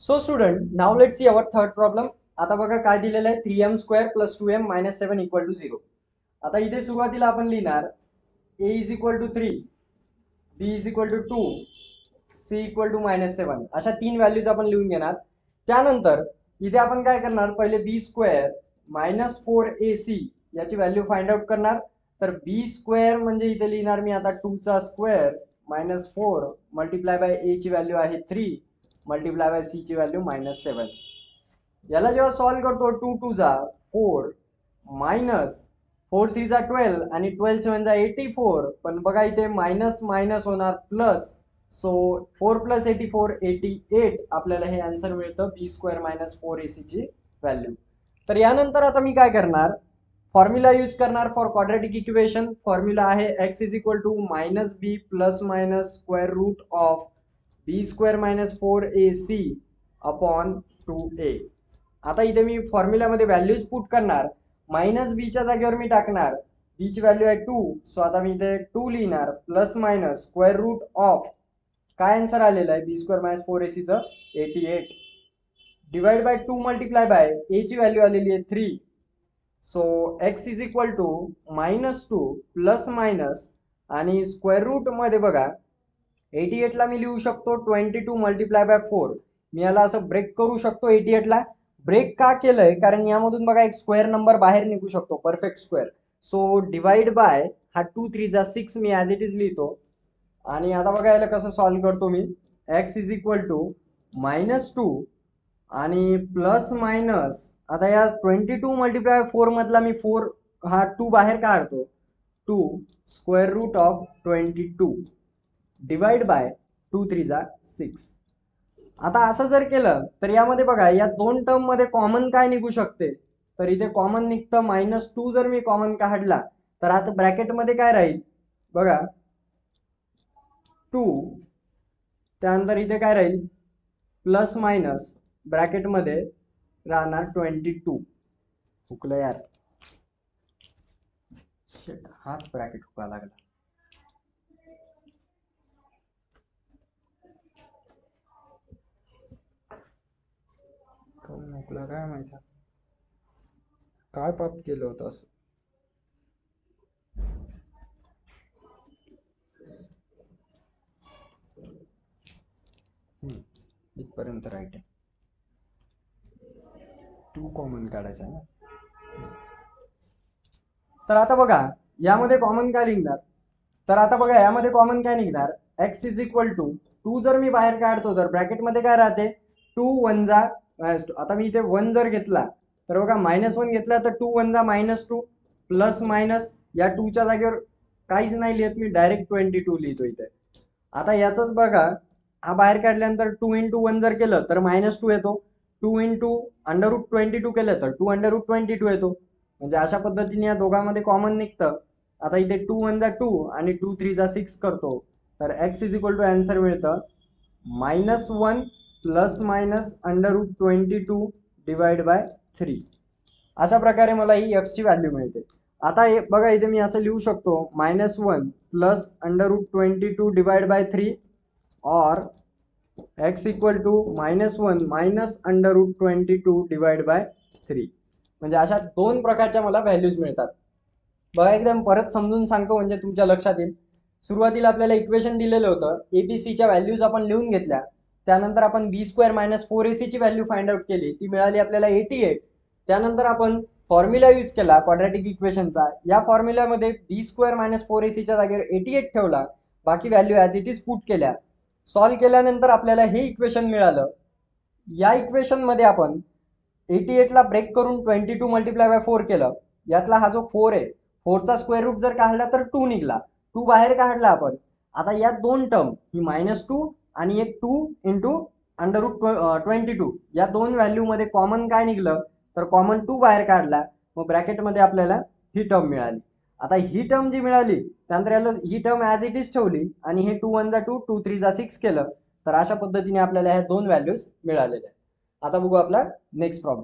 So student, now let's see our third problem. आता बघा काय दिलेलं आहे 3m square plus 2m minus 7 equal to 0. आता इथे सुरुवातीला आपण लिहिणार a is equal to 3, b is equal to 2, c equal to minus 7 अशा तीन व्हॅल्यूज आपण लिहून घेणार. त्यानंतर इथे आपण काय करणार, पहिले b स्क्वेअर मायनस 4ac याची व्हॅल्यू फाइंड आउट करणार. तर b स्क्वेअर म्हणजे इथे लिहिणार मी आता 2 चा square minus 4 multiply by a ची व्हॅल्यू आहे 3 मल्टिप्लाय बाय c ची व्हॅल्यू मायनस 7. याला जेव्हा सॉल्व करतो 2 2 जा 4 मायनस 4 3 जा 12 आणि 12 7 जा 84. पण बघा इथे मायनस मायनस होणार प्लस, सो 4 प्लस 84 88 आपल्याला हे आन्सर मिळतं बी स्क्वेअर मायनस 4ac ची व्हॅल्यू. तर यानंतर आता मी काय करणार, फॉर्म्युला यूज करणार फॉर क्वाड्रॅटिक इक्वेशन. फॉर्म्युला आहे x is equal to minus B plus minus square root of B square minus 4ac upon 2a. आता इथे मी फॉर्म्युल्यामध्ये व्हॅल्यूज पुट करणार. मायनस बीच्या जागेवर मी टाकणार बी ची व्हॅल्यू आहे 2, सो आता मी इथे 2 लिहिणार plus minus square root of काय आन्सर आलेलं आहे बी स्क्वेअर मायनस 4ac चं 88 divide by 2 multiply by A ची व्हॅल्यू आलेली आहे 3. So x is equal to minus 2 plus minus आणि स्क्वेअर रूट मध्ये बघा 88 ला मी लिहू शकतो 22 मल्टिप्लाय बाय 4. मी याला असं ब्रेक करू शकतो 88 ला. ब्रेक का केलंय, कारण यामधून बघा एक स्क्वेअर नंबर बाहेर निघू शकतो, perfect square. So divide by हा 2 3 जा 6 मी ॲज इट इज लिहितो. आणि आता बघा याला कसं सॉल्व करतो मी. x is equal to minus 2 आणि प्लस मायनस, आता या 22 मल्टिप्लाय 4 मधला मी 4 हा 2 बाहेर काढतो, 2 square root of 22 divide by 2 3 जा 6. आता असं जर केलं तर यामध्ये बघा या दोन टर्म मध्ये कॉमन काय निघू शकते, तर इथे कॉमन निघतं -2. जर मी कॉमन काढला तर आता ब्रॅकेट मध्ये काय राहील बघा 2, त्यानंतर इथे काय राहील प्लस मायनस ब्रॅकेट मध्ये राहणार 22. हुकलं यार, शिट, हाच ब्रॅकेट हुका लागला. हुकला काय माहिती, काय पाप केलं होतं असं. इथपर्यंत राईट आहे. 2 कॉमन काढायचा आहे ना. तर आता बघा यामध्ये कॉमन काय निघणार, तर आता बघा यामध्ये कॉमन काय निघणार, x इज इक्वल टू 2 जर मी बाहेर काढतो तर ब्रॅकेट मध्ये काय राहते 2 1 जा, आता मी इथे 1 जर घेतला तर बघा -1 घेतला तर 2 1 जा -2 प्लस मायनस या 2 च्या जागेवर काहीच नाही लिहित मी, डायरेक्ट 22 लिहितो इथे. आता याचंच बघा हा बाहेर काढल्यानंतर 2 इंटू 1 जर केलं तर -2 येतो, 2 इंटू √22 केलं तर 2 √22 येतो. म्हणजे अशा पद्धतीने या दोघांमध्ये कॉमन निघतं. आता इथे 2 1 जा 2 आणि 2 3 जा 6 करतो तर x is equal to answer मिळतं -1 प्लस मायनस √22 डिवाइड बाय 3. अशा प्रकारे मला ही x ची व्हॅल्यू मिळते. आता हे बघा इथे मी असं लिहू शकतो -1 प्लस √22 डिवाइड बाय 3 और x equal to -1 minus √22 divide by 3. म्हणजे अशा दोन प्रकारच्या मला व्हॅल्यूज मिळतात. बघा एकदम परत समजून सांगतो म्हणजे तुमच्या लक्षात येईल. सुरुवातीला आपल्याला इक्वेशन दिलेलं होतं, एबीसीच्या व्हॅल्यूज आपण लिहून घेतल्या. त्यानंतर आपण बी स्क्वेअर मायनस 4ac ची व्हॅल्यू फाइंड आउट केली, ती मिळाली आपल्याला 88. त्यानंतर आपण फॉर्म्युला यूज केला क्वाड्रॅटिक इक्वेशनचा. या फॉर्म्युल्यामध्ये बी स्क्वेअर मायनस 4ac च्या जागेवर 88 ठेवला, बाकी value as it is put केल्या. सॉल्व केल्यानंतर आपल्याला हे इक्वेशन मिळालं. या इक्वेशन मध्ये आपण 88 ला ब्रेक करून 22 मल्टिप्लाय बाय 4 केलं. यातला हा जो 4 आहे, 4 चा स्क्वेअर रूट जर काढला तर 2 निघला, 2 बाहेर काढला आपण. आता या दोन टर्म ही -2 आणि एक 2 इंटू √22 या दोन व्हॅल्यू मध्ये कॉमन काय निघलं, तर कॉमन 2 बाहेर काढला, मग ब्रॅकेट मध्ये आपल्याला ही टर्म मिळाली. आता ही टर्म जी मिळाली त्यानंतर याला ही टर्म ॲज इट इज ठेवली आणि हे 2 1 जा 2 2 3 जा 6 केलं. तर अशा पद्धतीने आपल्याला ह्या दोन व्हॅल्यूज मिळालेल्या आहेत. आता बघू आपला नेक्स्ट प्रॉब्लेम.